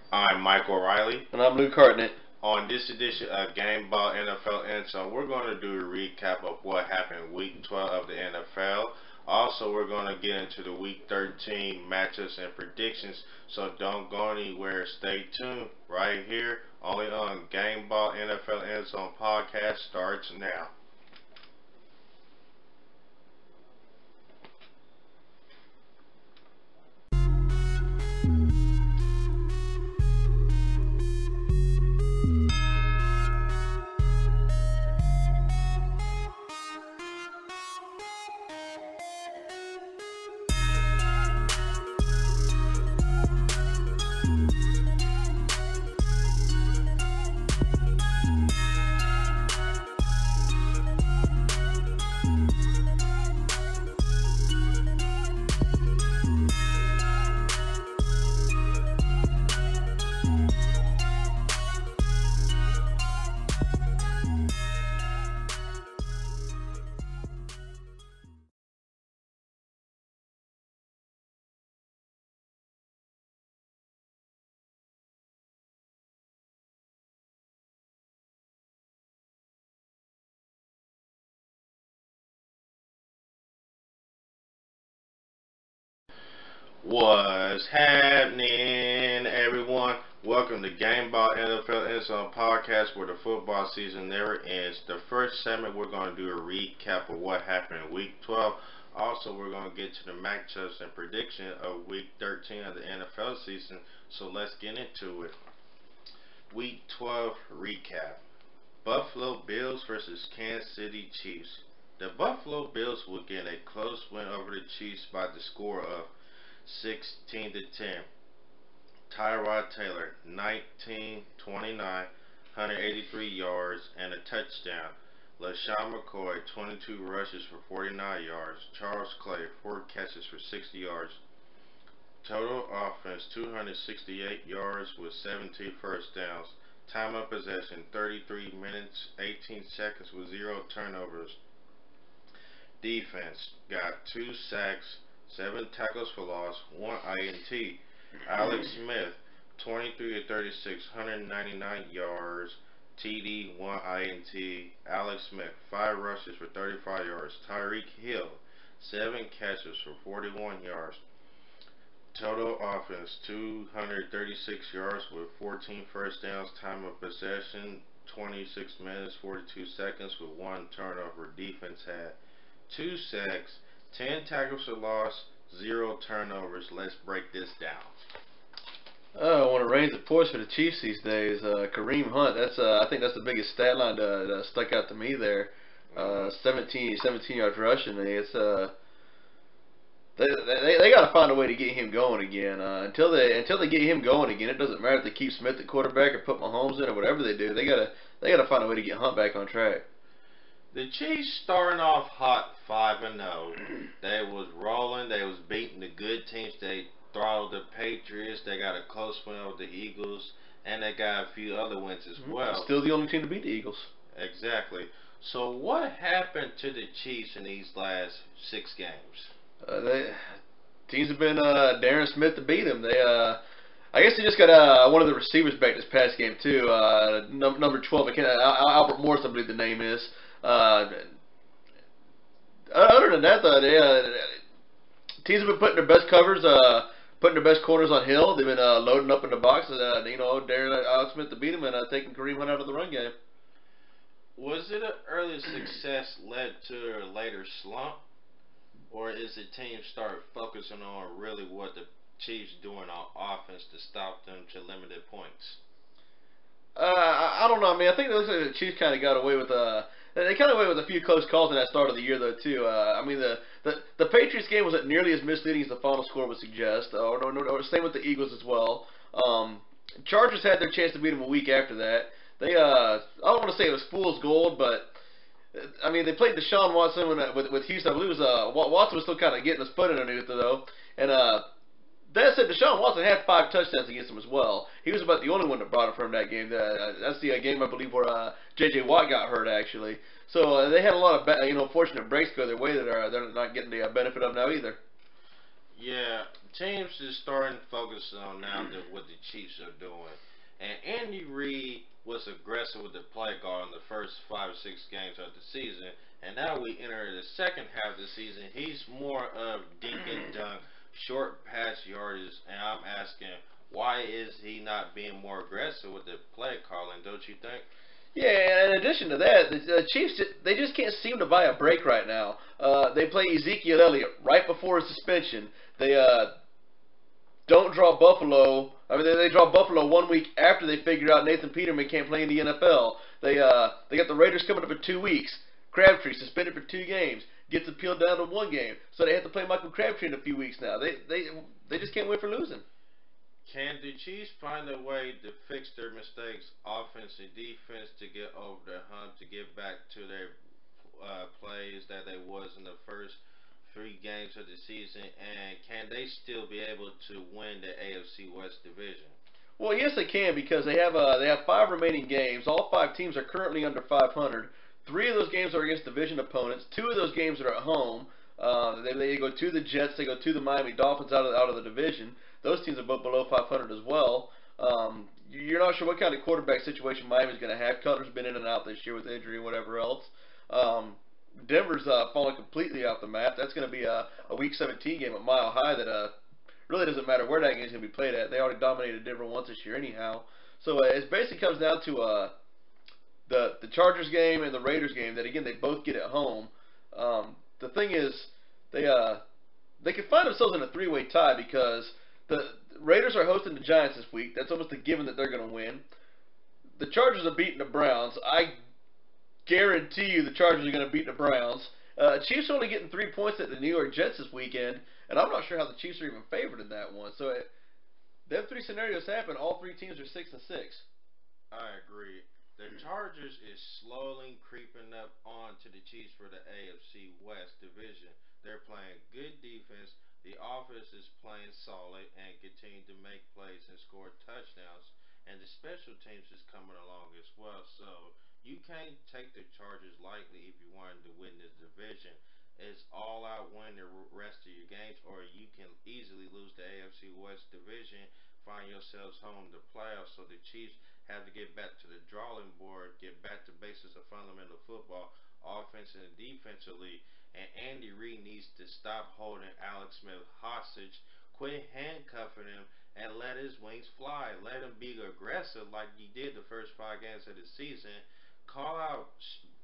I'm Michael Riley. And I'm Luke Hartnett. On this edition of Gameball NFL Endzone, we're going to do a recap of what happened Week 12 of the NFL. Also, we're going to get into the Week 13 matchups and predictions, so don't go anywhere. Stay tuned right here, only on Gameball NFL Endzone podcast starts now. What's happening, everyone? Welcome to Gameball NFL Endzone podcast, where the football season never ends. The first segment, we're going to do a recap of what happened in Week 12. Also, we're going to get to the matchups and prediction of Week 13 of the NFL season. So let's get into it. Week 12 recap: Buffalo Bills versus Kansas City Chiefs. The Buffalo Bills will get a close win over the Chiefs by the score of 16 to 10. Tyrod Taylor, 19-29, 183 yards and a touchdown. LaShawn McCoy, 22 rushes for 49 yards. Charles Clay, 4 catches for 60 yards. Total offense, 268 yards with 17 first downs. Time of possession, 33 minutes, 18 seconds with 0 turnovers. Defense got 2 sacks, 7 tackles for loss, 1 INT. Alex Smith, 23 to 36, 199 yards, TD, 1 INT. Alex Smith, 5 rushes for 35 yards. Tyreek Hill, 7 catches for 41 yards. Total offense, 236 yards with 14 first downs. Time of possession, 26 minutes, 42 seconds with 1 turnover. Defense had 2 sacks, 10 tackles for loss, 0 turnovers. Let's break this down. One of reigns of poise for the Chiefs these days. Kareem Hunt. That's I think that's the biggest stat line that stuck out to me there. 17 yards rushing. It's they got to find a way to get him going again. Until they get him going again, it doesn't matter if they keep Smith at quarterback or put Mahomes in or whatever they do. They gotta find a way to get Hunt back on track. The Chiefs starting off hot, 5-0. They was rolling. They was beating the good teams. They throttled the Patriots. They got a close win over the Eagles, and they got a few other wins as well. Still the only team to beat the Eagles. Exactly. So what happened to the Chiefs in these last 6 games? Teams have been Darren Smith to beat them. I guess they just got one of the receivers back this past game too. Number 12, Albert Morris, I believe the name is. Other than that, though, teams have been putting their best covers, putting their best corners on Hill. They've been loading up in the box, Darren Alex Smith to beat him and taking Kareem Hunt out of the run game. Was it an early success led to a later slump, or is the team start focusing on really what the Chiefs doing on offense to stop them to limited points? I don't know. I mean, I think it looks like the Chiefs kind of got away with they kind of went with a few close calls in that start of the year, though, too. I mean, the Patriots game wasn't nearly as misleading as the final score would suggest. Same with the Eagles as well. Chargers had their chance to beat them a week after that. I don't want to say it was fool's gold, but I mean, they played Deshaun Watson with Houston. I believe it was Watson was still kind of getting his foot underneath it, though. And that said, Deshaun Watson had 5 touchdowns against him as well. He was about the only one that brought it from that game. That's the game, I believe, where J.J. Watt got hurt, actually. So they had a lot of fortunate breaks go their way that they're not getting the benefit of now either. Yeah, teams is starting to focus on now what the Chiefs are doing. And Andy Reid was aggressive with the play call in the first 5 or 6 games of the season. And now we enter the second half of the season. He's more of dink and dunk, short pass yardage. And I'm asking, why is he not being more aggressive with the play calling, don't you think? Yeah, and in addition to that, the Chiefs they just can't seem to buy a break right now. They play Ezekiel Elliott right before his suspension. They don't draw Buffalo. I mean, they draw Buffalo 1 week after they figure out Nathan Peterman can't play in the NFL. They got the Raiders coming up in 2 weeks. Crabtree suspended for 2 games, gets appealed down to 1 game, so they have to play Michael Crabtree in a few weeks now. They just can't win for losing. Can the Chiefs find a way to fix their mistakes, offense and defense, to get over the hump, to get back to their plays that they was in the first 3 games of the season, and can they still be able to win the AFC West division? Well, yes, they can because they have 5 remaining games. All 5 teams are currently under 500. 3 of those games are against division opponents. 2 of those games are at home. They go to the Jets. They go to the Miami Dolphins out of the division. Those teams are both below 500 as well. You're not sure what kind of quarterback situation Miami's going to have. Cutler's been in and out this year with injury and whatever else. Um, Denver's fallen completely off the map. That's going to be a Week 17 game at Mile High that really doesn't matter where that game's going to be played at. They already dominated Denver once this year anyhow. So it basically comes down to the Chargers game and the Raiders game that again they both get at home. The thing is they could find themselves in a three-way tie because the Raiders are hosting the Giants this week. That's almost a given that they're going to win. The Chargers are beating the Browns. I guarantee you the Chargers are going to beat the Browns. Chiefs are only getting 3 points at the New York Jets this weekend, and I'm not sure how the Chiefs are even favored in that one. So, them 3 scenarios happen. All 3 teams are 6-6. I agree. The Chargers is slowly creeping up onto the Chiefs for the AFC West division. They're playing good defense. The offense is playing solid and continue to make plays and score touchdowns. And the special teams is coming along as well. So you can't take the Chargers lightly if you wanted to win this division. It's all out win the rest of your games, or you can easily lose the AFC West division, find yourselves home to playoffs. So the Chiefs have to get back to the drawing board, get back to basics of fundamental football, offense and defensively. And Andy Reid needs to stop holding Alex Smith hostage, quit handcuffing him, and let his wings fly. Let him be aggressive like he did the first 5 games of the season. Call out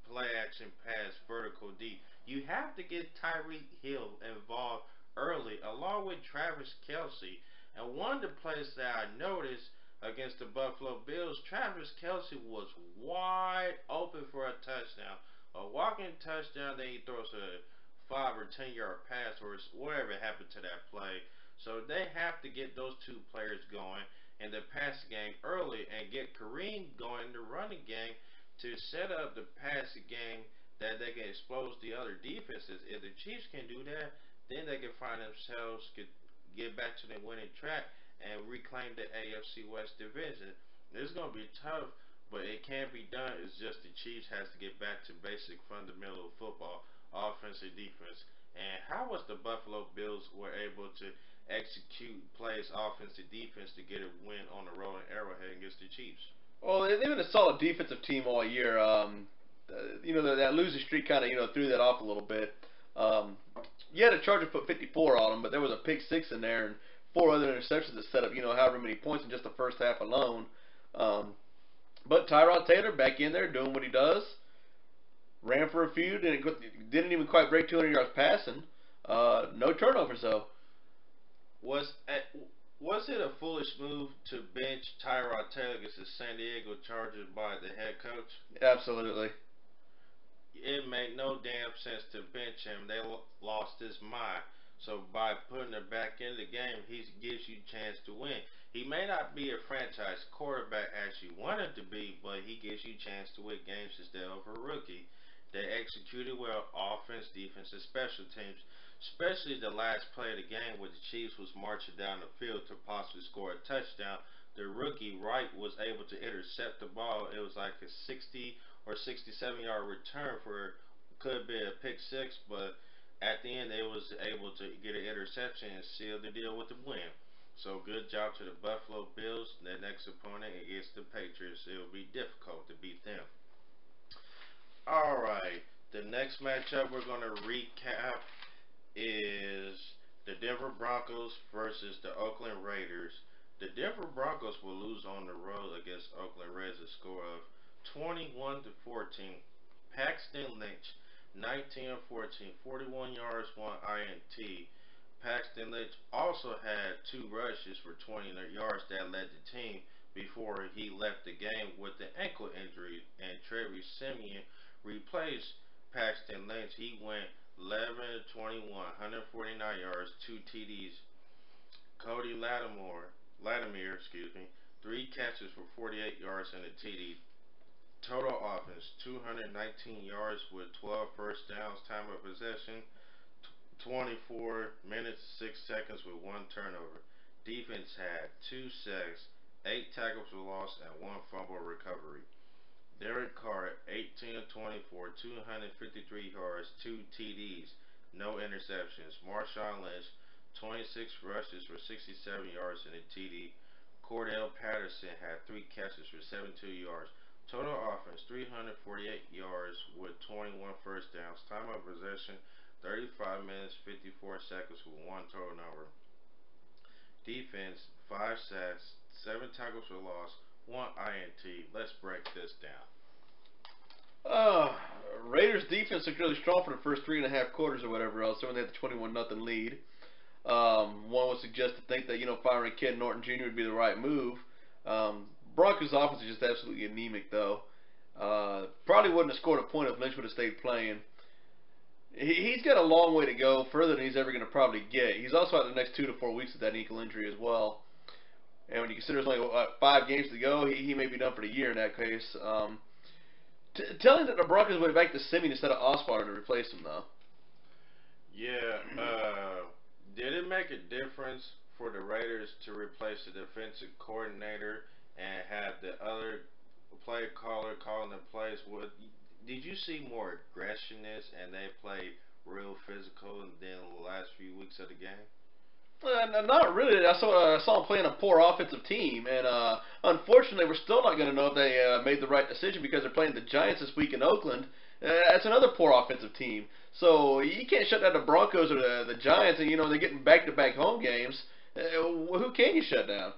play action pass, vertical deep. You have to get Tyreek Hill involved early, along with Travis Kelsey. And one of the plays that I noticed against the Buffalo Bills, Travis Kelsey was wide open for a touchdown. A walking touchdown, then he throws a 5 or 10 yard pass or whatever happened to that play. So they have to get those two players going in the passing game early and get Kareem going in the running game to set up the passing game that they can expose the other defenses. If the Chiefs can do that, then they can find themselves get back to the winning track and reclaim the AFC West division. It's going to be tough, but it can be done. It's just the Chiefs has to get back to basic fundamental football, offense and defense. And how was the Buffalo Bills were able to execute plays, offense and defense to get a win on the road in Arrowhead against the Chiefs? Well, they've been a solid defensive team all year. That losing streak kind of threw that off a little bit. Um, yeah, the Chargers put 54 on them, but there was a pick six in there and 4 other interceptions that set up however many points in just the first half alone. Um, but Tyrod Taylor back in there doing what he does. Ran for a few, didn't even quite break 200 yards passing. No turnovers though. Was was it a foolish move to bench Tyrod Taylor against the San Diego Chargers by the head coach? Absolutely. It made no damn sense to bench him. They lost his mind. So by putting him back in the game, he gives you a chance to win. He may not be a franchise quarterback as you want him to be, but he gives you a chance to win games instead of a rookie. They executed well, offense, defense, and special teams. Especially the last play of the game where the Chiefs was marching down the field to possibly score a touchdown. The rookie Wright was able to intercept the ball. It was like a 60 or 67 yard return for could be a pick six, but At the end, they was able to get an interception and seal the deal with the win. So good job to the Buffalo Bills. Their next opponent against the Patriots, it will be difficult to beat them. All right, the next matchup we're going to recap is the Denver Broncos versus the Oakland Raiders. The Denver Broncos will lose on the road against Oakland Raiders a score of 21 to 14. Paxton Lynch, 19 of 14, 41 yards, one INT. Paxton Lynch also had two rushes for 20 yards that led the team before he left the game with the ankle injury, and Travis Simeon replaced Paxton Lynch. He went 11 21, 149 yards, two TDs. Cody Lattimore, three catches for 48 yards and a TD. Total offense 219 yards with 12 first downs. Time of possession 24 minutes 6 seconds with one turnover. Defense had two sacks, 8 tackles for loss, and one fumble recovery. Derek Carr, 18 of 24, 253 yards, 2 TDs, no interceptions. Marshawn Lynch, 26 rushes for 67 yards and a TD. Cordell Patterson had 3 catches for 72 yards. Total offense, 348 yards with 21 first downs. Time of possession, 35 minutes, 54 seconds with one turnover. Defense, 5 sacks, 7 tackles for loss, 1 INT. Let's break this down. Raiders defense looked really strong for the first 3.5 quarters or whatever else. So when they had the 21-0 lead, one would suggest to think that firing Ken Norton Jr. would be the right move. Broncos offense is just absolutely anemic though. Probably wouldn't have scored a point if Lynch would have stayed playing. He's got a long way to go, further than he's ever going to probably get. He's also out the next 2 to 4 weeks with that ankle injury as well. And when you consider there's only 5 games to go, he may be done for the year in that case. Telling that the Broncos went back to Simeon instead of Osweiler to replace him, though. Yeah, did it make a difference for the Raiders to replace the defensive coordinator and have the other play caller calling the plays? Did you see more aggressiveness and they played real physical than the last few weeks of the game? Not really. I saw him playing a poor offensive team, and unfortunately, we're still not going to know if they made the right decision because they're playing the Giants this week in Oakland. That's another poor offensive team. So you can't shut down the Broncos or the Giants, and they're getting back-to-back home games. Who can you shut down?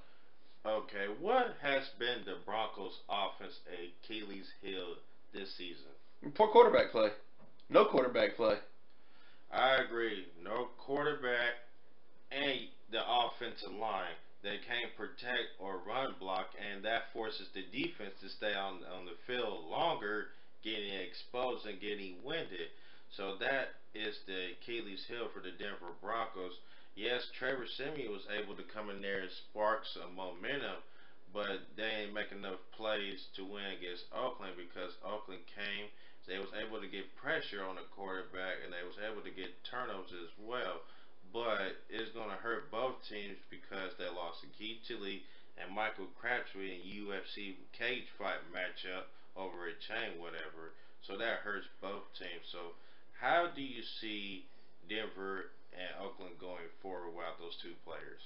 Okay, what has been the Broncos' offense Achilles heel this season? Poor quarterback play. No quarterback play. I agree. No quarterback and the offensive line. They can't protect or run block, and that forces the defense to stay on the field longer, getting exposed and getting winded. So that is the Achilles heel for the Denver Broncos. Yes, Trevor Simeon was able to come in there and spark some momentum, but they ain't make enough plays to win against Oakland because Oakland came. They was able to get pressure on the quarterback, and they was able to get turnovers as well. But it's going to hurt both teams because they lost Keith Tilly and Michael Crabtree in UFC cage fight matchup over a chain, whatever. So that hurts both teams. So how do you see Denver and Oakland going forward without those two players?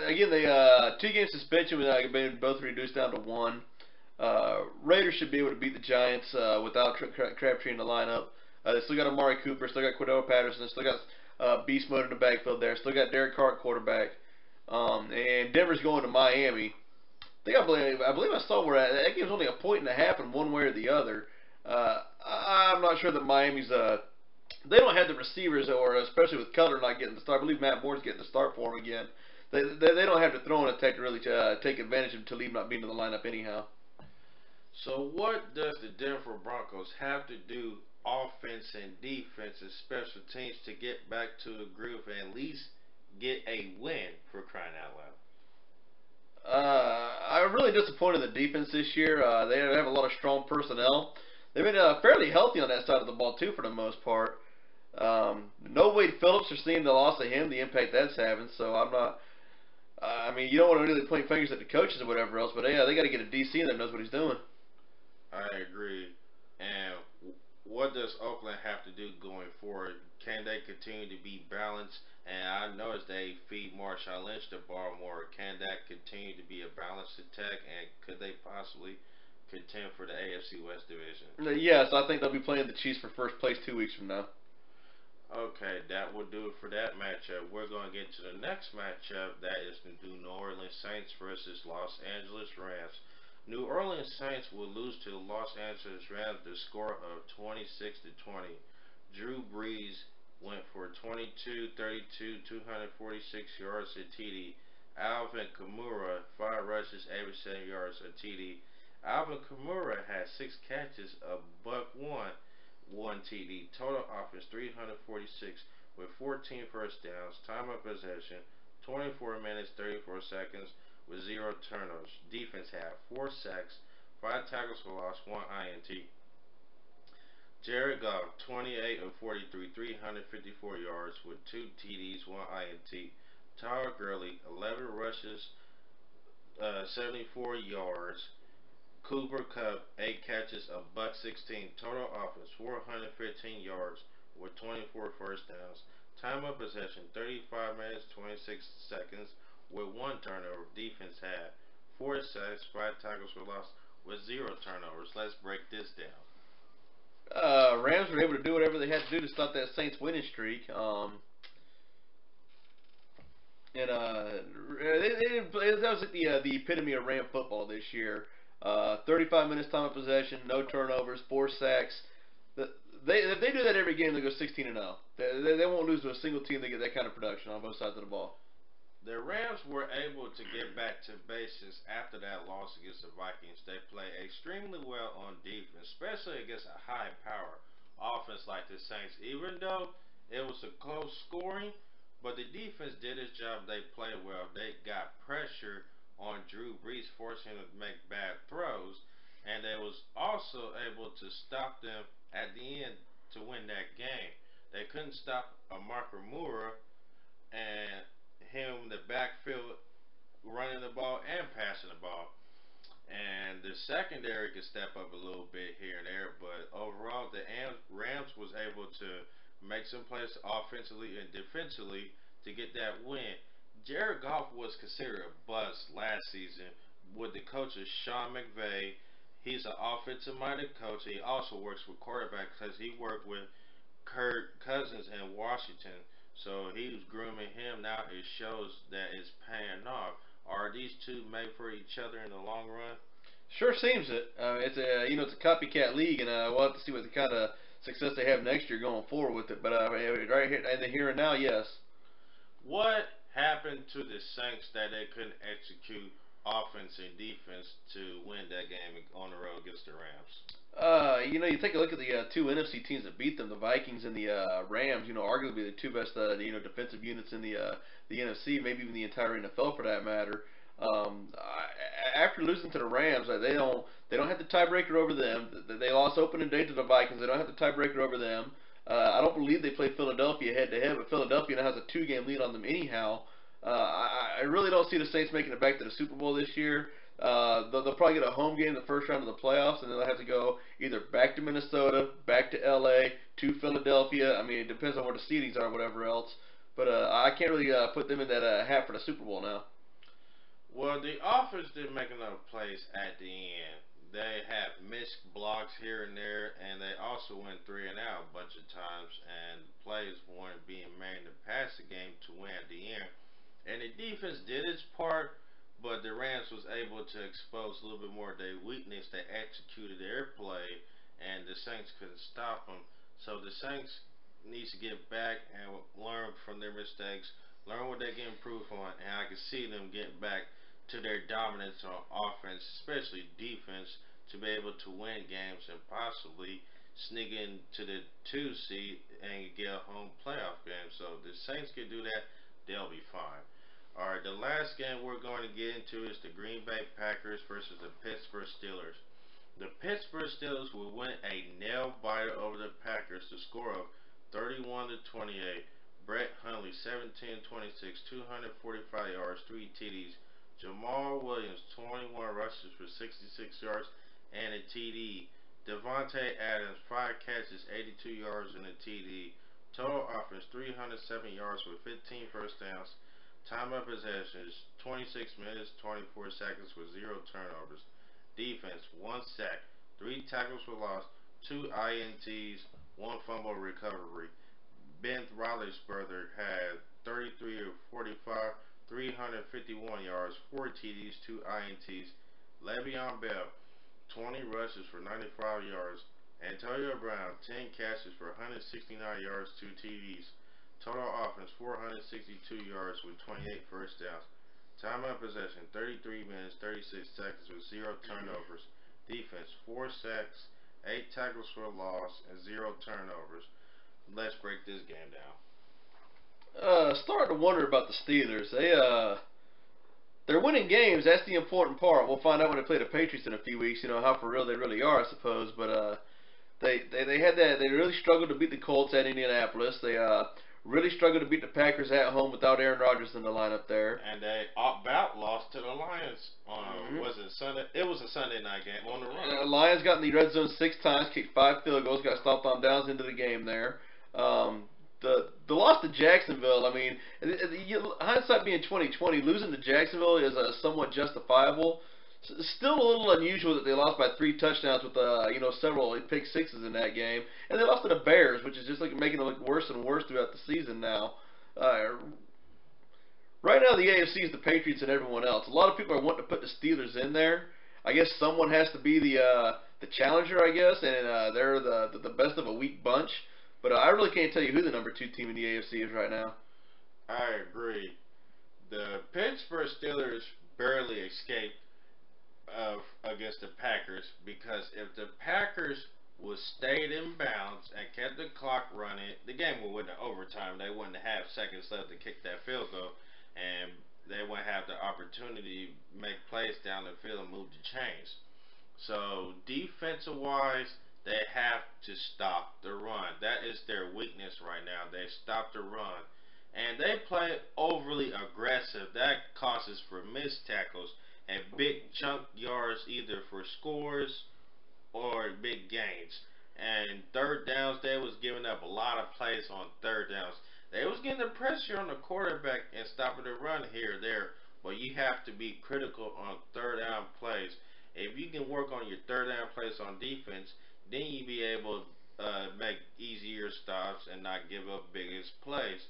Again, they 2-game suspension with been both reduced down to 1. Raiders should be able to beat the Giants without Crabtree in the lineup. They still got Amari Cooper, still got Cordell Patterson, still got beast mode in the backfield there, still got Derek Carr at quarterback. And Denver's going to Miami. I believe I saw where that game's only a point and a half in one way or the other. I'm not sure that Miami's they don't have the receivers, or especially with Cutler not getting the start. I believe Matt Moore's getting the start for him again. They don't have to throw an attack to really take advantage of Talib not being in the lineup anyhow. So what does the Denver Broncos have to do offense and defense and special teams to get back to a groove and at least get a win, for crying out loud? I'm really disappointed in the defense this year. They have a lot of strong personnel. They've been fairly healthy on that side of the ball too, for the most part. No Wade Phillips, are seeing the loss of him, the impact that's having. So I'm not. I mean, you don't want to really point fingers at the coaches or whatever else, but yeah, they got to get a DC in there that knows what he's doing. I agree. And what does Oakland have to do going forward? can they continue to be balanced? And I noticed they feed Marshawn Lynch the ball more. Can that continue to be a balanced attack? And could they possibly contend for the AFC West division? Yes, I think they'll be playing the Chiefs for first place 2 weeks from now. Okay, that will do it for that matchup. We're going to get to the next matchup. That is the New Orleans Saints versus Los Angeles Rams. New Orleans Saints will lose to the Los Angeles Rams the score of 26-20. Drew Brees went for 22, 32, 246 yards a TD. Alvin Kamara, 5 rushes, 87 yards a TD. Alvin Kamara had 6 catches, a buck one TD. Total offense 346 with 14 first downs. Time of possession 24 minutes 34 seconds with 0 turnovers. Defense had 4 sacks, 5 tackles for loss, 1 INT. Jared Goff 28 of 43, 354 yards with 2 TDs, 1 INT. Todd Gurley 11 rushes, 74 yards. Cooper Kupp, 8 catches, a buck 16. Total offense, 415 yards with 24 first downs. Time of possession, 35 minutes, 26 seconds with 1 turnover. Defense had 4 sacks, 5 tackles for loss with 0 turnovers. Let's break this down. Rams were able to do whatever they had to do to stop that Saints winning streak. They didn't play. That was like the epitome of Ram football this year. 35 minutes time of possession, no turnovers, 4 sacks. If they do that every game, they go 16-0. They won't lose to a single team that get that kind of production on both sides of the ball. The Rams were able to get back to basics after that loss against the Vikings. They played extremely well on defense, especially against a high-power offense like the Saints. Even though it was a close scoring, but the defense did its job. They played well. They got pressure on Drew Brees, forcing him to make bad throws, and they was also able to stop them at the end to win that game. They couldn't stop Mark Moore and him in the backfield running the ball and passing the ball. And the secondary could step up a little bit here and there, but overall the Rams was able to make some plays offensively and defensively to get that win. Jared Goff was considered a bust last season with the coach of Sean McVay. He's an offensive-minded coach. He also works with quarterbacks because he worked with Kirk Cousins in Washington. So he's grooming him now. It shows that it's paying off. Are these two made for each other in the long run? Sure seems it. It's a copycat league, and we'll have to see what the kind of success they have next year going forward with it. But right here, in the here and now, yes. What happened to the Saints that they couldn't execute offense and defense to win that game on the road against the Rams? You take a look at the 2 NFC teams that beat them, the Vikings and the Rams. Arguably the 2 best, defensive units in the NFC, maybe even the entire NFL for that matter. After losing to the Rams, they don't have the tiebreaker over them. They lost opening day to the Vikings. They don't have the tiebreaker over them. I don't believe they played Philadelphia head to head, but Philadelphia now has a 2-game lead on them anyhow. I really don't see the Saints making it back to the Super Bowl this year. They'll probably get a home game in the first round of the playoffs, and then they'll have to go either back to Minnesota, back to LA, to Philadelphia. I mean, it depends on where the seedings are, whatever else. But I can't really put them in that hat for the Super Bowl now. Well, the offense didn't make enough plays at the end. They had missed blocks here and there, and they also went 3 and out a bunch of times, and plays weren't being made to pass the game to win at the end. And the defense did its part, but the Rams was able to expose a little bit more of their weakness. They executed their play, and the Saints couldn't stop them. So the Saints needs to get back and learn from their mistakes, learn what they can improve on, and I can see them getting back to their dominance on offense, especially defense, to be able to win games and possibly sneak into the 2 seed and get a home playoff game. So if the Saints can do that, they'll be fine. Alright, the last game we're going to get into is the Green Bay Packers versus the Pittsburgh Steelers. The Pittsburgh Steelers will win a nail biter over the Packers to score of 31-28. Brett Hundley 17-26, 245 yards, 3 TDs. Jamal Williams 21 rushes for 66 yards and a TD. Devontae Adams 5 catches, 82 yards and a TD. Total offense 307 yards with 15 first downs. Time of possession is 26 minutes 24 seconds with 0 turnovers. Defense 1 sack, 3 tackles for loss, 2 INTs, 1 fumble recovery. Ben Roethlisberger had 33 of 45, 351 yards, 4 TDs, 2 INTs. Le'Veon Bell 20 rushes for 95 yards. Antonio Brown, 10 catches for 169 yards, 2 TDs. Total offense, 462 yards with 28 first downs. Time of possession, 33 minutes, 36 seconds with 0 turnovers. Defense, 4 sacks, 8 tackles for loss, and 0 turnovers. Let's break this game down. Starting to wonder about the Steelers. They're winning games. That's the important part. We'll find out when they play the Patriots in a few weeks. You know how for real they really are, I suppose. But they had that. They really struggled to beat the Colts at Indianapolis. They really struggled to beat the Packers at home without Aaron Rodgers in the lineup there. And they about lost to the Lions on was it Sunday? It was a Sunday night game on the road. Lions got in the red zone 6 times, kicked 5 field goals, got stopped on downs into the game there. The loss to Jacksonville, I mean, hindsight being 2020, losing to Jacksonville is somewhat justifiable. Still a little unusual that they lost by 3 touchdowns with several pick sixes in that game, and they lost to the Bears, which is just like making it look worse and worse throughout the season now. Right now, the AFC is the Patriots and everyone else. A lot of people are wanting to put the Steelers in there. I guess someone has to be the challenger, I guess, and they're the best of a weak bunch. But I really can't tell you who the number 2 team in the AFC is right now. I agree. The Pittsburgh Steelers barely escaped against the Packers because if the Packers would stayed in bounds and kept the clock running, the game would win the overtime. They wouldn't have seconds left to kick that field goal, and they wouldn't have the opportunity to make plays down the field and move the chains. So defensive wise, they have to stop the run. That is their weakness right now. They stop the run. And they play overly aggressive. That causes for missed tackles and big chunk yards either for scores or big gains. And third downs, they was giving up a lot of plays on third downs. They was getting the pressure on the quarterback and stopping the run here or there. But you have to be critical on third down plays. If you can work on your third down plays on defense, then you be able to make easier stops and not give up biggest plays.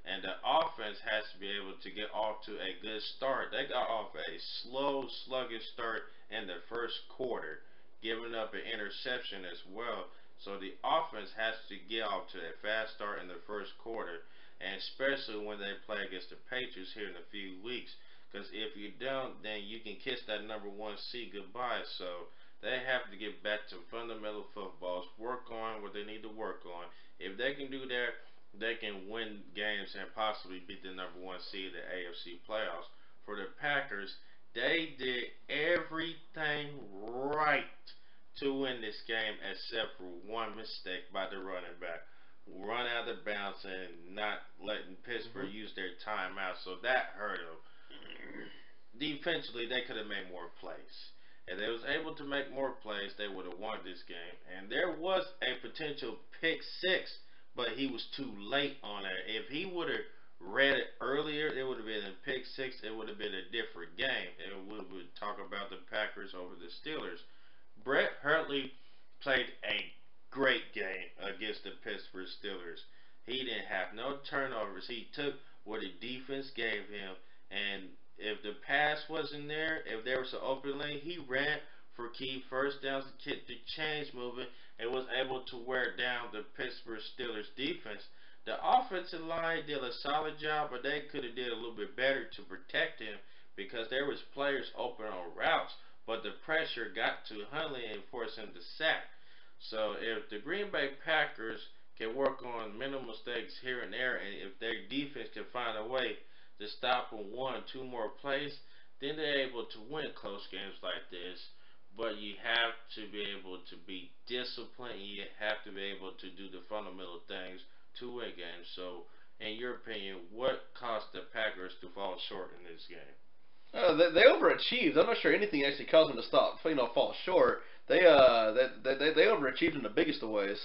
And the offense has to be able to get off to a good start. They got off a slow, sluggish start in the first quarter, giving up an interception as well. So the offense has to get off to a fast start in the first quarter, and especially when they play against the Patriots here in a few weeks. Because if you don't, then you can kiss that number 1 seed goodbye. So they have to get back to fundamental footballs, work on what they need to work on. If they can do that, they can win games and possibly beat the number 1 seed in the AFC playoffs. For the Packers, they did everything right to win this game except for one mistake by the running back. Run out of bounds and not letting Pittsburgh use their timeout, so that hurt them. Defensively, they could have made more plays. If they was able to make more plays, they would have won this game. And there was a potential pick 6, but he was too late on it. If he would have read it earlier, it would have been a pick 6. It would have been a different game. And we would talk about the Packers over the Steelers. Brett Hundley played a great game against the Pittsburgh Steelers. He didn't have no turnovers. He took what the defense gave him, and if the pass wasn't there, if there was an open lane, he ran for key first downs to keep the chains moving and was able to wear down the Pittsburgh Steelers defense. The offensive line did a solid job, but they could have did a little bit better to protect him because there was players open on routes, but the pressure got to Hundley and forced him to sack. So if the Green Bay Packers can work on minimal mistakes here and there, and if their defense can find a way to stop them 1, 2 more plays, then they're able to win close games like this. But you have to be able to be disciplined. You have to be able to do the fundamental things to win games. So, in your opinion, what caused the Packers to fall short in this game? They overachieved. I'm not sure anything actually caused them to fall short. They overachieved in the biggest of ways.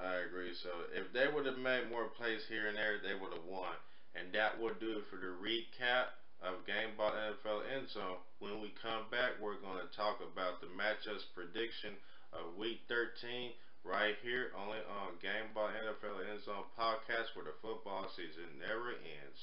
I agree. So if they would have made more plays here and there, they would have won. And that will do it for the recap of Gameball NFL Endzone. When we come back, we're going to talk about the matchups prediction of Week 13 right here only on Gameball NFL Endzone podcast where the football season never ends.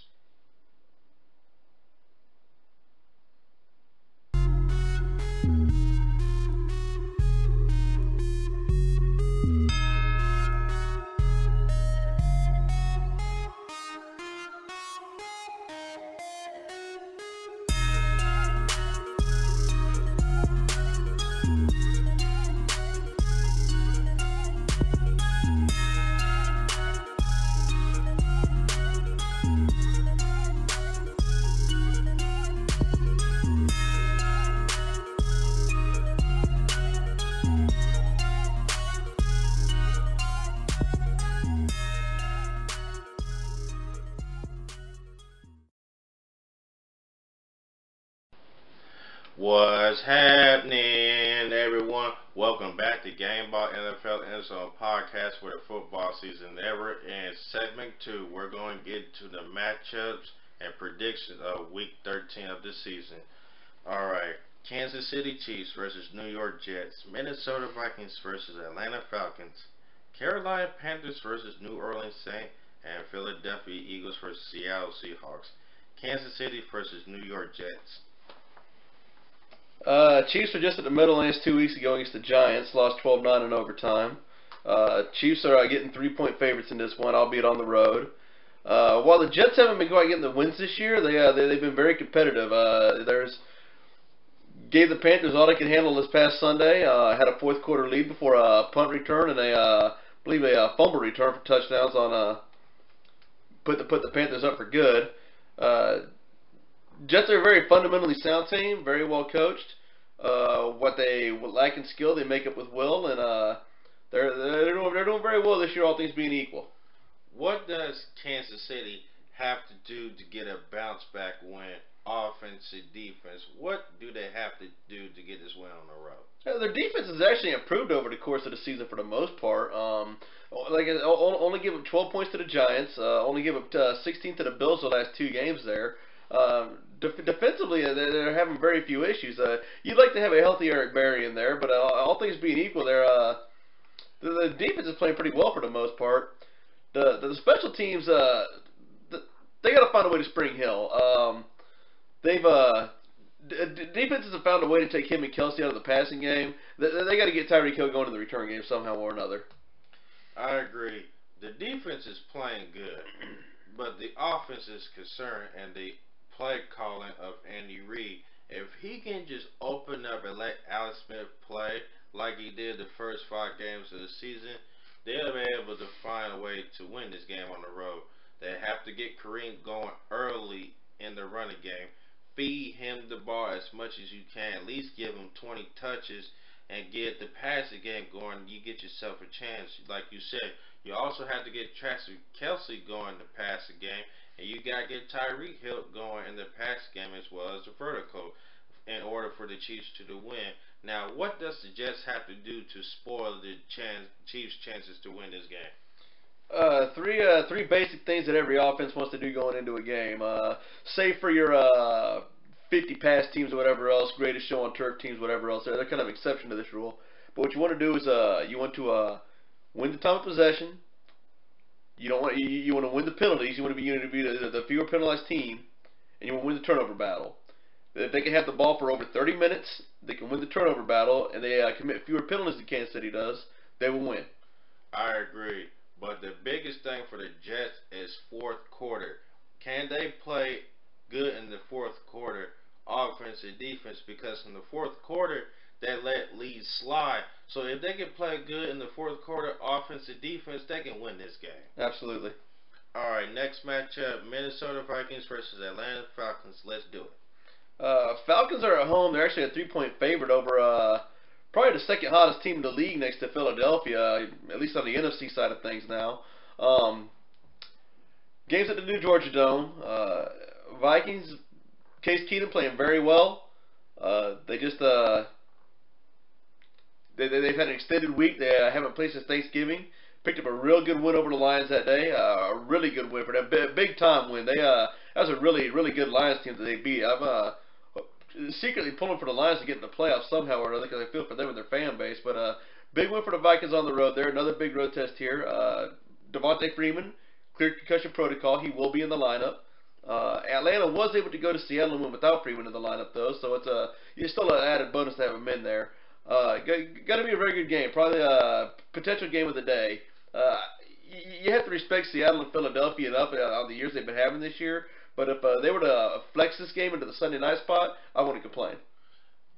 What's happening, everyone? Welcome back to Gameball NFL Endzone podcast where the football season never ends. Segment 2, we're going to get to the matchups and predictions of Week 13 of the season. Alright, Kansas City Chiefs versus New York Jets, Minnesota Vikings versus Atlanta Falcons, Carolina Panthers versus New Orleans Saints, and Philadelphia Eagles versus Seattle Seahawks. Kansas City versus New York Jets. Chiefs were just at the Meadowlands 2 weeks ago against the Giants, lost 12-9 in overtime. Chiefs are getting 3-point favorites in this one, albeit on the road. While the Jets haven't been quite getting the wins this year, they've been very competitive. Gave the Panthers all they could handle this past Sunday. Had a fourth quarter lead before a punt return and I believe a fumble return for touchdowns on put the Panthers up for good. Jets are a very fundamentally sound team, very well coached. What they lack in skill, they make up with will, and they're doing very well this year, all things being equal. What does Kansas City have to do to get a bounce back win, offense and defense? What do they have to do to get this win on the road? Their defense has actually improved over the course of the season for the most part. Only give up 12 points to the Giants, only give up 16 to the Bills the last 2 games there. Defensively, they're having very few issues. You'd like to have a healthy Eric Berry in there, but all things being equal, the defense is playing pretty well for the most part. The special teams, they got to find a way to spring Hill. Defenses have found a way to take him and Kelsey out of the passing game. They got to get Tyreek Hill going in the return game somehow or another. I agree. The defense is playing good, but the offense is concerned, and the play calling of Andy Reid. If he can just open up and let Alex Smith play like he did the first 5 games of the season, they'll be able to find a way to win this game on the road. They have to get Kareem going early in the running game. Feed him the ball as much as you can. At least give him 20 touches and get the passing game going. You get yourself a chance. Like you said, you also have to get Travis Kelsey going the passing game. And you got to get Tyreek Hill going in the pass game as well as the vertical in order for the Chiefs to win. Now, what does the Jets have to do to spoil the Chiefs' chances to win this game? Three basic things that every offense wants to do going into a game. Say for your 50 pass teams or whatever else, greatest show on turf teams, whatever else. They're kind of exception to this rule. But what you want to do is you want to win the time of possession. You want to win the penalties. You want to be the fewer penalized team, and you want to win the turnover battle. If they can have the ball for over 30 minutes, they can win the turnover battle, and they commit fewer penalties than Kansas City does, they will win. I agree, but the biggest thing for the Jets is fourth quarter. Can they play good in the fourth quarter, offense and defense? Because in the fourth quarter, they let leads slide. So if they can play good in the fourth quarter, offense and defense, they can win this game. Absolutely. All right, next matchup, Minnesota Vikings versus Atlanta Falcons. Let's do it. Falcons are at home. They're actually a 3-point favorite over probably the second hottest team in the league next to Philadelphia, at least on the NFC side of things now. Games at the New Georgia Dome. Vikings, Case Keenum playing very well. They've had an extended week. They haven't played since Thanksgiving. Picked up a real good win over the Lions that day. A really good win for them. Big time win. That was a really good Lions team that they beat. I'm secretly pulling for the Lions to get in the playoffs somehow or another because I feel for them and their fan base. But big win for the Vikings on the road there. Another big road test here. Devontae Freeman cleared concussion protocol. He will be in the lineup. Atlanta was able to go to Seattle and win without Freeman in the lineup though, so it's still an added bonus to have him in there. Got to be a very good game. Probably a potential game of the day. You have to respect Seattle and Philadelphia enough on the years they've been having this year. But if they were to flex this game into the Sunday night spot, I wouldn't complain.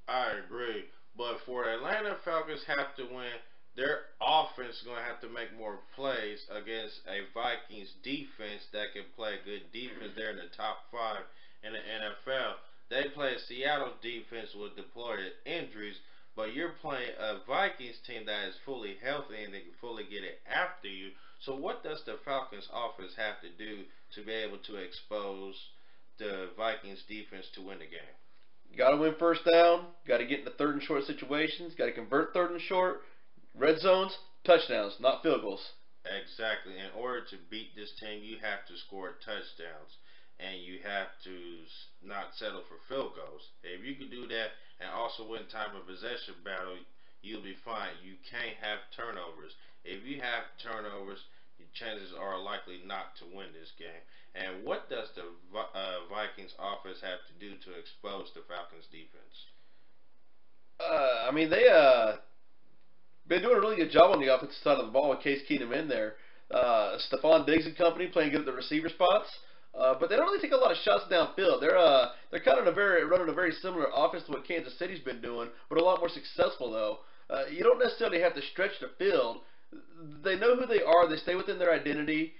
I agree. But for the Atlanta Falcons have to win, their offense is going to have to make more plays against a Vikings defense that can play good defense. They're in the top five in the NFL. They play a Seattle defense with deployed injuries, but you're playing a Vikings team that is fully healthy and they can fully get it after you. So what does the Falcons offense have to do to be able to expose the Vikings defense to win the game? Got to win first down. Got to get into third and short situations. Got to convert third and short. Red zones, touchdowns, not field goals. Exactly. In order to beat this team, you have to score touchdowns, and you have to not settle for field goals. If you can do that and also win time of possession battle, you'll be fine. You can't have turnovers. If you have turnovers, your chances are likely not to win this game. And what does the Vikings offense have to do to expose the Falcons defense? I mean, they been doing a really good job on the offensive side of the ball with Case Keenum in there. Stephon Diggs and company playing good at the receiver spots. But they don't really take a lot of shots downfield. They're kind of running a very similar offense to what Kansas City's been doing, but a lot more successful though. You don't necessarily have to stretch the field. They know who they are. They stay within their identity.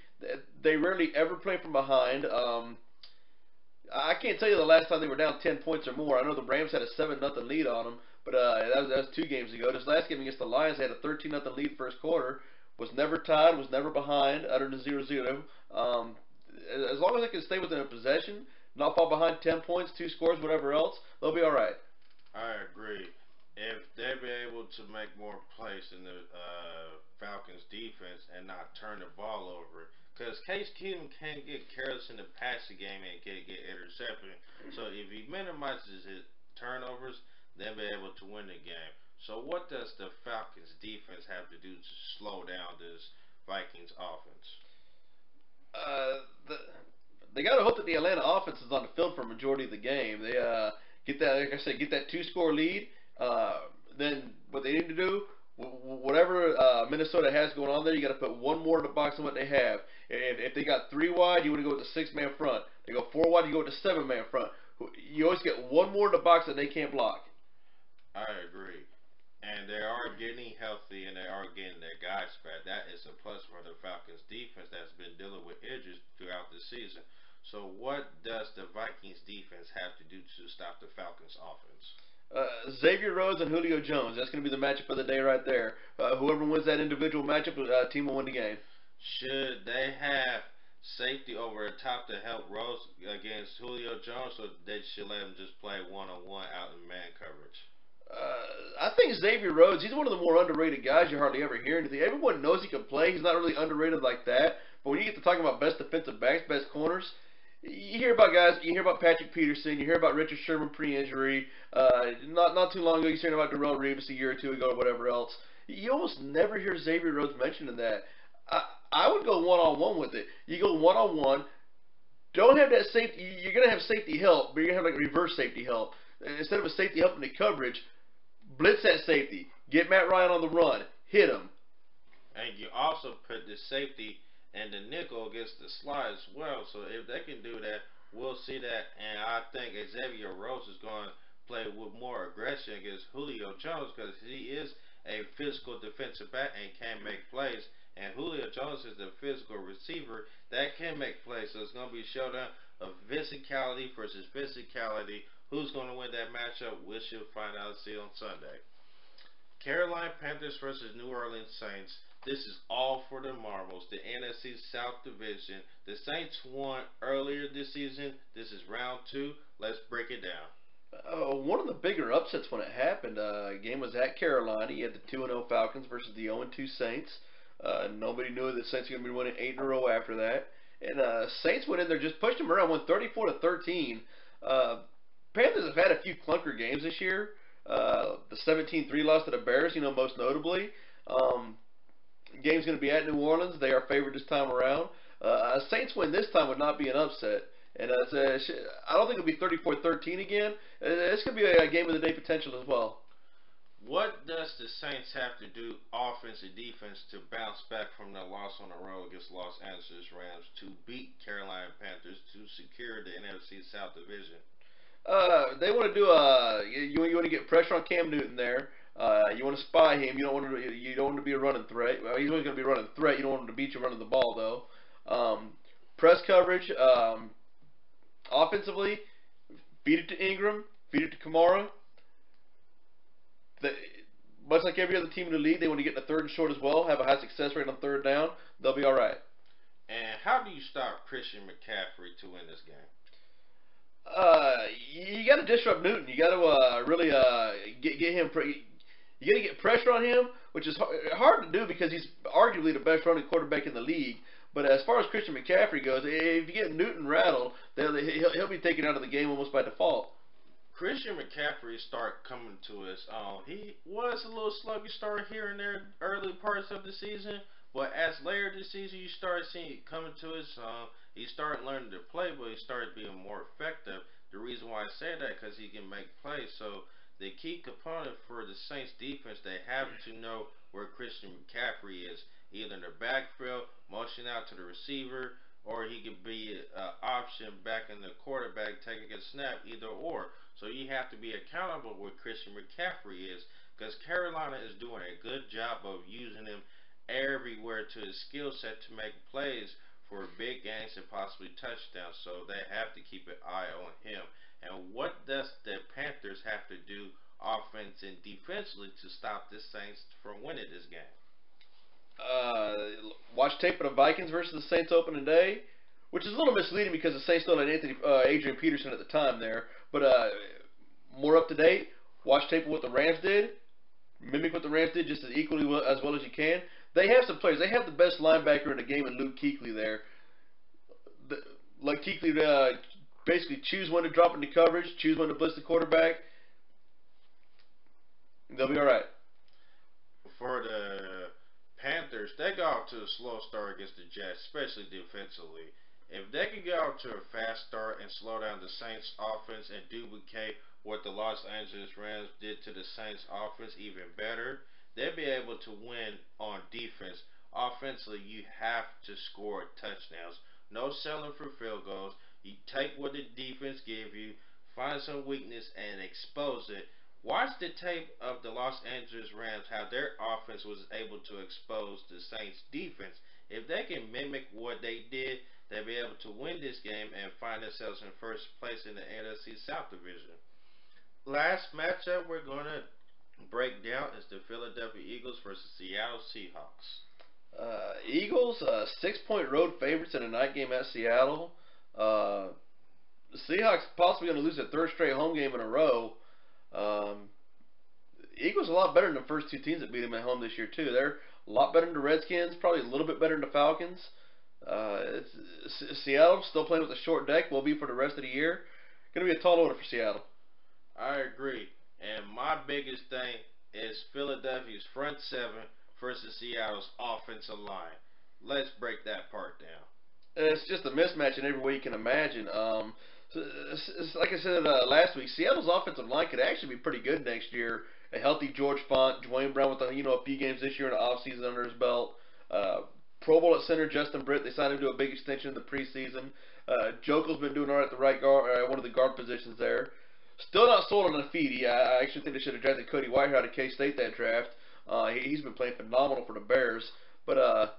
They rarely ever play from behind. I can't tell you the last time they were down 10 points or more. I know the Rams had a 7-0 lead on them, but that was 2 games ago. This last game against the Lions, they had a 13-0 lead first quarter. Was never tied, was never behind, uttered a 0-0. As long as they can stay within a possession, not fall behind 10 points, 2 scores, whatever else, they'll be all right. I agree. If they be able to make more plays in the Falcons defense and not turn the ball over, because Case Keenum can't get careless in the passing game and get intercepted. So if he minimizes his turnovers, they'll be able to win the game. So what does the Falcons defense have to do to slow down this Vikings offense? They got to hope that the Atlanta offense is on the field for a majority of the game. They get that, like I said, get that 2-score lead. Then what they need to do, whatever Minnesota has going on there, you got to put one more in the box than what they have. If they got 3 wide, you want to go with the 6-man front. They go 4 wide, you go with the 7-man front. You always get one more in the box that they can't block. I agree. And they are getting healthy and they are getting their guys back. That is a plus for the Falcons defense that's been dealing with injuries throughout the season. So what does the Vikings defense have to do to stop the Falcons offense? Xavier Rhodes and Julio Jones. That's going to be the matchup of the day right there. Whoever wins that individual matchup, team will win the game. Should they have safety over the top to help Rhodes against Julio Jones, or they should let him just play one-on-one out in man coverage? I think Xavier Rhodes, he's one of the more underrated guys you hardly ever hear anything. Everyone knows he can play. He's not really underrated like that. But when you get to talking about best defensive backs, best corners, you hear about guys, you hear about Patrick Peterson, you hear about Richard Sherman pre-injury. Not too long ago, you heard about Darrelle Revis a year or 2 ago or whatever else. You almost never hear Xavier Rhodes mentioned in that. I would go one-on-one with it. You go one-on-one. Don't have that safety. You're going to have safety help, but you're going to have like reverse safety help. Instead of a safety help in the coverage, blitz that safety. Get Matt Ryan on the run. Hit him. And you also put the safety and the nickel against the slot as well. So if they can do that, we'll see that. And I think Xavier Rhodes is going to play with more aggression against Julio Jones because he is a physical defensive back and can make plays. And Julio Jones is the physical receiver that can make plays. So it's going to be a showdown of physicality versus physicality. Who's going to win that matchup? We shall find out. See on Sunday. Carolina Panthers versus New Orleans Saints. This is all for the marbles. The NFC South Division. The Saints won earlier this season. This is round 2. Let's break it down. One of the bigger upsets when it happened, game was at Carolina. You had the 2-0 Falcons versus the 0-2 Saints. Nobody knew the Saints were going to be winning 8 in a row after that. And Saints went in there, just pushed them around, won 34-13. Uh, Panthers have had a few clunker games this year. The 17-3 loss to the Bears, most notably. Game's going to be at New Orleans. They are favored this time around. A Saints win this time would not be an upset. And I don't think it'll be 34-13 again. This could be a game of the day potential as well. What does the Saints have to do, offense and defense, to bounce back from their loss on the road against Los Angeles Rams to beat Carolina Panthers to secure the NFC South Division? They want to do you want to get pressure on Cam Newton there. You want to spy him. You don't want to be a running threat. Well, he's always going to be a running threat. You don't want him to beat you running the ball though. Press coverage. Offensively, feed it to Ingram, feed it to Kamara. Much like every other team in the league, they want to get in the third and short as well. Have a high success rate on third down. They'll be all right. And how do you stop Christian McCaffrey to win this game? You got to disrupt Newton. You got to really get him. You got to get pressure on him, which is hard to do because he's arguably the best running quarterback in the league. But as far as Christian McCaffrey goes, if you get Newton rattled, he'll be taken out of the game almost by default. Christian McCaffrey started coming to his own. He was a little sluggish start here and there early parts of the season, but as later this season you start seeing it coming to his own. He started learning to play, but he started being more effective. The reason why I say that because he can make plays. So the key component for the Saints defense, they have to know where Christian McCaffrey is, either in the backfield, motion out to the receiver, or he could be an option back in the quarterback taking a snap, either or. So you have to be accountable where Christian McCaffrey is, because Carolina is doing a good job of using him everywhere to his skill set to make plays for big gains and possibly touchdowns. So they have to keep an eye on him. And what does the Panthers have to do offense and defensively to stop the Saints from winning this game? Watch tape of the Vikings versus the Saints opening day, which is a little misleading because the Saints still had Adrian Peterson at the time there. But more up to date, watch tape of what the Rams did, mimic what the Rams did just as equally as well as you can. They have some players. They have the best linebacker in the game in Luke Kuechly there. Like Kuechly, basically choose when to drop into coverage, choose when to blitz the quarterback. They'll be all right. For the Panthers, they got off to a slow start against the Jets, especially defensively. If they can get off to a fast start and slow down the Saints offense and duplicate what the Los Angeles Rams did to the Saints offense even better, they'll be able to win on defense. Offensively, you have to score touchdowns. No selling for field goals. You take what the defense give you, find some weakness, and expose it. Watch the tape of the Los Angeles Rams, how their offense was able to expose the Saints defense. If they can mimic what they did, they'll be able to win this game and find themselves in first place in the NFC South Division. Last matchup we're going to break down is the Philadelphia Eagles versus Seattle Seahawks. Eagles, 6-point road favorites in a night game at Seattle. The Seahawks possibly going to lose their third straight home game in a row. Eagles are a lot better than the first two teams that beat them at home this year too. They're a lot better than the Redskins, probably a little bit better than the Falcons. Seattle still playing with a short deck, will be for the rest of the year. Going to be a tall order for Seattle. I agree. And my biggest thing is Philadelphia's front seven versus Seattle's offensive line. Let's break that part down. It's just a mismatch in every way you can imagine. Like I said last week, Seattle's offensive line could actually be pretty good next year. A healthy George Font, Dwayne Brown with a few games this year in the offseason under his belt. Pro Bowl at center, Justin Britt. They signed him to a big extension in the preseason. Jokel's been doing all right at the right guard, one of the guard positions there. Still not sold on Nafidi. I actually think they should have drafted Cody Whitehair out of K-State that draft. He's been playing phenomenal for the Bears. But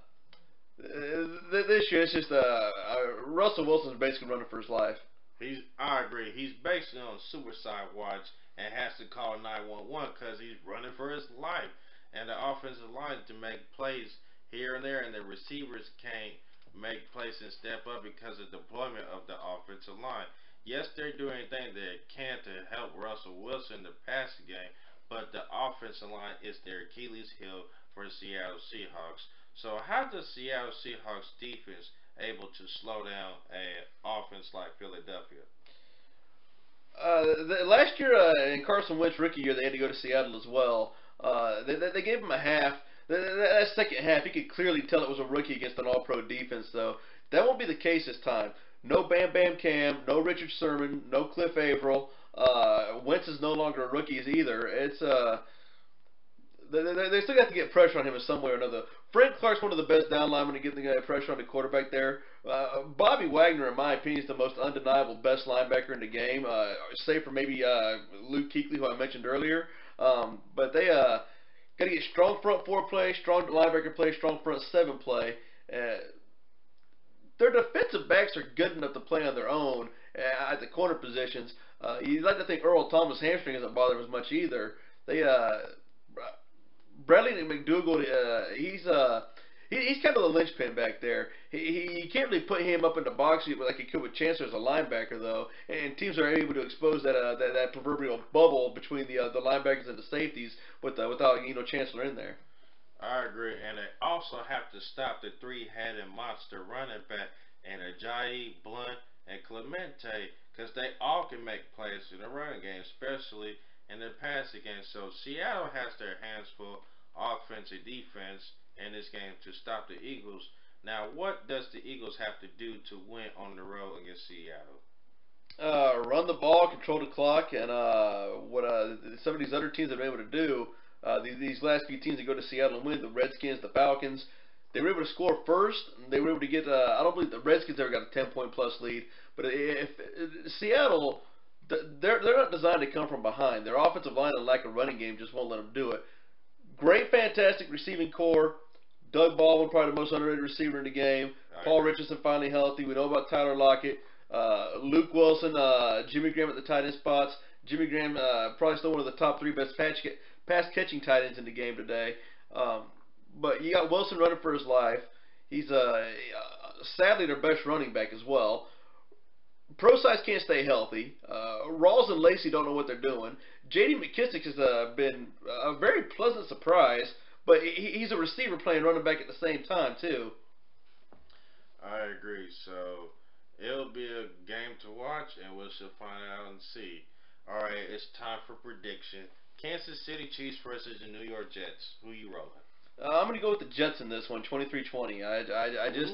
this year, it's just Russell Wilson's basically running for his life. I agree. He's basically on suicide watch and has to call 911 because he's running for his life. And the offensive line to make plays here and there, and the receivers can't make plays and step up because of the deployment of the offensive line. Yes, they're doing everything they can to help Russell Wilson in the passing game, but the offensive line is their Achilles heel for the Seattle Seahawks. So how does Seattle Seahawks defense able to slow down an offense like Philadelphia? Last year in Carson Wentz rookie year, they had to go to Seattle as well. They gave him a half. That second half, you could clearly tell it was a rookie against an All-Pro defense, though. That won't be the case this time. No Bam Bam Cam, no Richard Sherman, no Cliff Averill. Wentz is no longer a rookie either. They still got to get pressure on him in some way or another. Frank Clark's one of the best down linemen to get the pressure on the quarterback there. Bobby Wagner, in my opinion, is the most undeniable best linebacker in the game, save for maybe Luke Kuechly, who I mentioned earlier. But they got to get strong front four play, strong linebacker play, strong front seven play. Their defensive backs are good enough to play on their own at the corner positions. You'd like to think Earl Thomas' hamstring doesn't bother him as much either. They Bradley McDougald, he's kind of the linchpin back there. You can't really put him up in the box like you could with Chancellor as a linebacker, though. And teams are able to expose that proverbial bubble between the linebackers and the safeties without Chancellor in there. I agree, and they also have to stop the three-headed monster running back and Ajayi, Blunt, and Clemente, because they all can make plays in the running game, especially in the passing game. So Seattle has their hands full offensive defense in this game to stop the Eagles. Now, what does the Eagles have to do to win on the road against Seattle? Run the ball, control the clock, and what some of these other teams have been able to do. These last few teams that go to Seattle and win, the Redskins, the Falcons, they were able to score first. They were able to get. I don't believe the Redskins ever got a 10-point plus lead, but if Seattle, they're not designed to come from behind. Their offensive line and lack of running game just won't let them do it. Great, fantastic receiving core. Doug Baldwin, probably the most underrated receiver in the game. Paul Richardson finally healthy. We know about Tyler Lockett. Luke Wilson, Jimmy Graham at the tight end spots. Jimmy Graham probably still one of the top three best pass catching tight ends in the game today. But you got Wilson running for his life. He's sadly their best running back as well. Pro size can't stay healthy. Rawls and Lacey don't know what they're doing. J.D. McKissick has been a very pleasant surprise, but he's a receiver playing running back at the same time too. I agree. So it'll be a game to watch, and we shall find out and see. All right, it's time for prediction. Kansas City Chiefs versus the New York Jets. Who you rolling? I'm going to go with the Jets in this one, 23-20. I just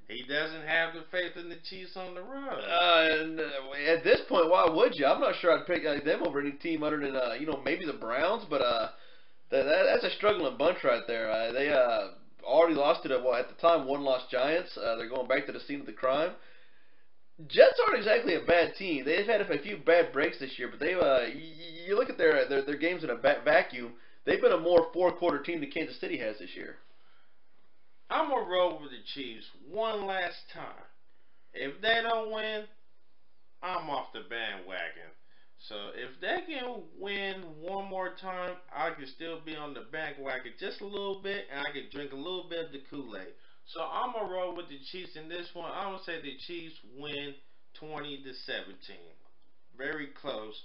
He doesn't have the faith in the Chiefs on the road. At this point, why would you? I'm not sure I'd pick them over any team other than maybe the Browns, but that's a struggling bunch right there. They already lost to at the time one-loss Giants. They're going back to the scene of the crime. Jets aren't exactly a bad team. They've had a few bad breaks this year, but they you look at their games in a vacuum. They've been a more four-quarter team than Kansas City has this year. I'm going to roll with the Chiefs one last time. If they don't win, I'm off the bandwagon. So if they can win one more time, I can still be on the bandwagon just a little bit, and I can drink a little bit of the Kool-Aid. So I'm going to roll with the Chiefs in this one. I'm going to say the Chiefs win 20-17. Very close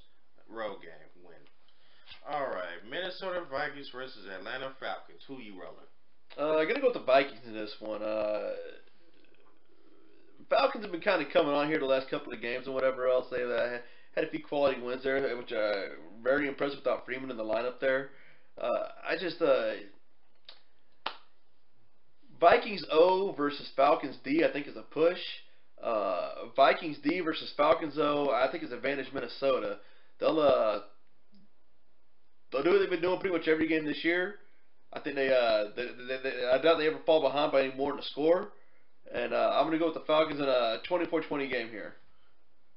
road game win. All right, Minnesota Vikings versus Atlanta Falcons. Who you rolling? I'm going to go with the Vikings in this one. Falcons have been kind of coming on here the last couple of games and whatever else. They've had a few quality wins there, which are very impressive without Freeman in the lineup there. Vikings O versus Falcons D, I think, is a push. Vikings D versus Falcons O, I think, is advantage Minnesota. They'll do what they've been doing pretty much every game this year. I think I doubt they ever fall behind by any more than a score. And I'm going to go with the Falcons in a 24-20 game here.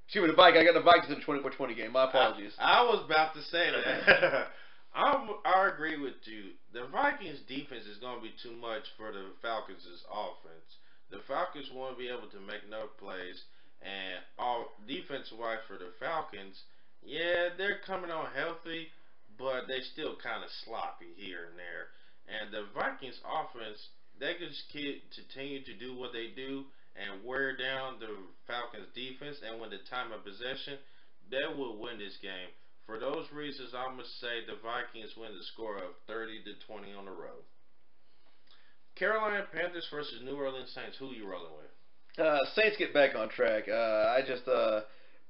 Excuse me, I got the Vikings in a 24-20 game. My apologies. I was about to say that. I agree with you. The Vikings defense is going to be too much for the Falcons' offense. The Falcons won't be able to make no plays. And all defense-wise for the Falcons, yeah, they're coming on healthy, but they still kind of sloppy here and there. And the Vikings offense, they can just continue to do what they do and wear down the Falcons defense. And when the time of possession, they will win this game. For those reasons, I'm going to say the Vikings win the score of 30-20 on the road. Carolina Panthers versus New Orleans Saints. Who you rolling with? Saints get back on track.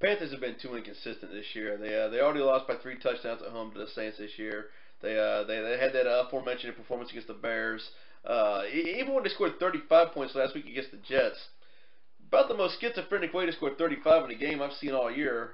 Panthers have been too inconsistent this year. They already lost by 3 touchdowns at home to the Saints this year. They had that aforementioned performance against the Bears. Even when they scored 35 points last week against the Jets, about the most schizophrenic way to score 35 in a game I've seen all year.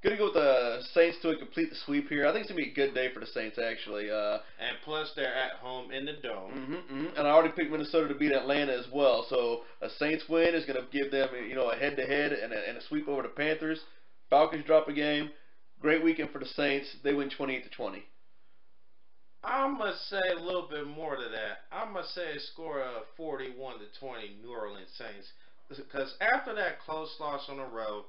Gonna go with the Saints to complete the sweep here. I think it's gonna be a good day for the Saints actually. And plus, they're at home in the dome. And I already picked Minnesota to beat Atlanta as well. So a Saints win is gonna give them a head-to-head and a sweep over the Panthers. Falcons drop a game. Great weekend for the Saints. They win 28-20. I'm gonna say a little bit more to that. I'm gonna say a score of 41-20 New Orleans Saints. Because after that close loss on the road,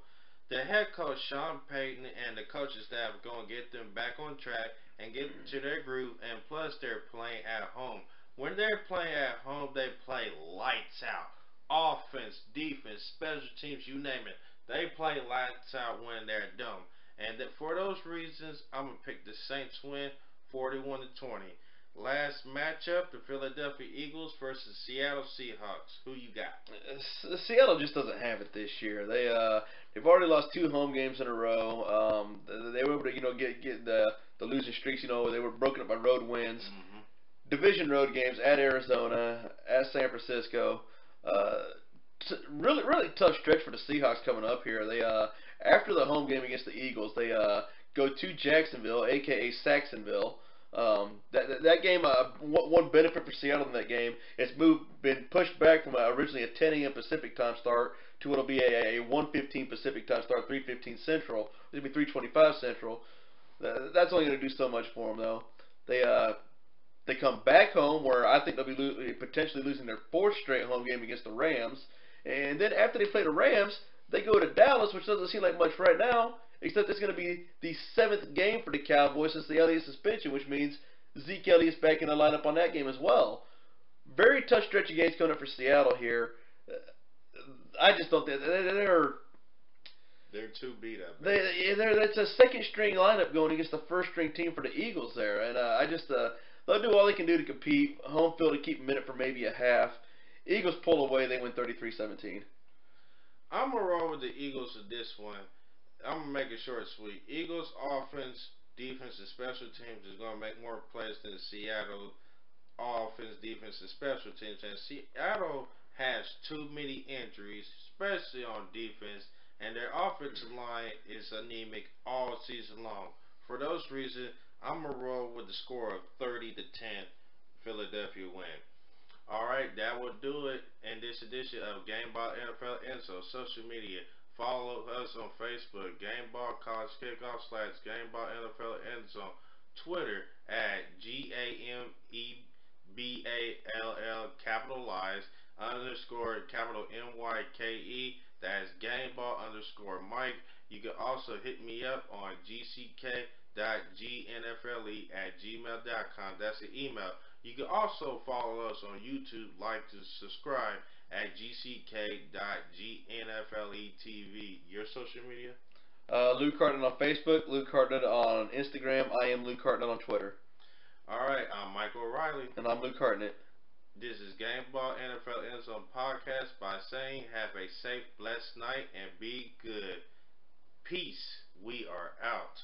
the head coach Sean Payton and the coaching staff are going to get them back on track and get to their groove. And plus, they're playing at home. When they're playing at home, they play lights out. Offense, defense, special teams, you name it. They play lights out when they're done. And for those reasons, I'm going to pick the Saints win 41-20. Last matchup, the Philadelphia Eagles versus Seattle Seahawks. Who you got? Seattle just doesn't have it this year. They've already lost 2 home games in a row. They were able to get the losing streaks. They were broken up by road wins. Division road games at Arizona, at San Francisco. Really tough stretch for the Seahawks coming up here. They after the home game against the Eagles, they go to Jacksonville, aka Saxonville. That game, one benefit for Seattle in that game, it's been pushed back from originally a 10 a.m. Pacific time start to what'll be a 1:15 Pacific time start, 3:15 Central. It'll be 3:25 Central. That's only going to do so much for them, though. They come back home where I think they'll be potentially losing their 4th straight home game against the Rams, and then after they play the Rams, they go to Dallas, which doesn't seem like much right now. Except it's going to be the 7th game for the Cowboys since the Elliott suspension, which means Zeke Elliott's back in the lineup on that game as well. Very tough stretch of games coming up for Seattle here. I just don't think they're too beat up. It's a second string lineup going against the first string team for the Eagles there, and they'll do all they can do to compete. Home field to keep them in it for maybe a half. Eagles pull away, they win 33-17. I'm gonna roll with the Eagles with this one. I'm going to make it short and sweet. Eagles offense, defense, and special teams is going to make more plays than Seattle offense, defense, and special teams. And Seattle has too many injuries, especially on defense, and their offensive line is anemic all season long. For those reasons, I'm going to roll with the score of 30-10 Philadelphia win. Alright, that will do it in this edition of Gameball NFL Endzone social media. Follow us on Facebook, Gameball College Kickoff / Gameball NFL Endzone. Twitter at GAMEBALL capitalized _ capital MYKE. That's Gameball _ Mike. You can also hit me up on gck.gnfle@gmail.com. That's the email. You can also follow us on YouTube, like and subscribe at gck.gnfletv. Your social media? Luke Hartnett on Facebook, Luke Hartnett on Instagram. I am Luke Hartnett on Twitter. Alright, I'm Michael O'Reilly. And I'm Luke Hartnett. This is Gameball NFL Endzone Podcast by saying have a safe, blessed night and be good. Peace. We are out.